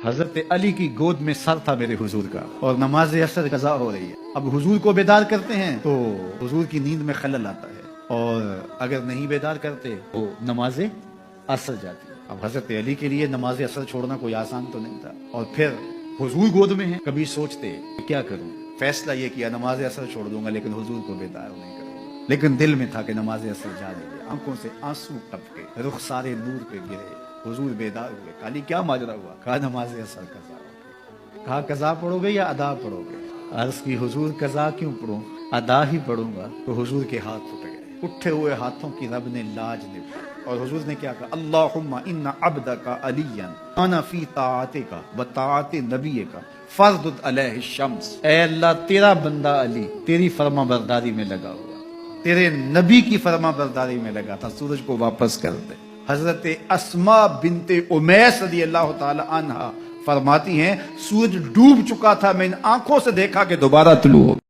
حضرت علی کی گود میں سر تھا میرے حضور کا، اور نماز عصر قضا ہو رہی ہے۔ اب حضور کو بیدار کرتے ہیں تو حضور کی نیند میں خلل آتا ہے، اور اگر نہیں بیدار کرتے تو نماز عصر جاتی ہے۔ اب حضرت علی کے لیے نماز عصر چھوڑنا کوئی آسان تو نہیں تھا، اور پھر حضور گود میں ہیں۔ کبھی سوچتے کیا کروں، فیصلہ یہ کیا نماز عصر چھوڑ دوں گا لیکن حضور کو بیدار نہیں کروں گا، لیکن دل میں تھا کہ نماز عصر جا رہی ہے۔ آنکھوں سے آنسو ٹپکے، رخسار نور پہ گرے، حضور بیدار ہوئے۔ کہا علی کیا ماجرا ہوا؟ کہا نماز عصر قضا ہو گئی۔ کہا قضا پڑھو گے یا ادا پڑھو گے؟ عرض کی حضور قضا کیوں پڑھوں، ادا ہی پڑھوں گا۔ تو حضور کے ہاتھ ٹوٹ گئے، اٹھے ہوئے ہاتھوں کی رب نے لاج نبھائی، اور حضور نے کیا کہا؟ اللہم ان عبدک علیا انا فی طاعتک و طاعت نبیک فردد علیہ الشمس۔ اے اللہ تیرا بندہ علی تیری فرما برداری میں لگا ہوا، تیرے نبی کی فرما برداری میں لگا تھا، سورج کو واپس کر دے۔ حضرت اسماء بنت امیس رضی اللہ تعالی عنہا فرماتی ہیں سورج ڈوب چکا تھا، میں ان آنکھوں سے دیکھا کہ دوبارہ طلوع ہو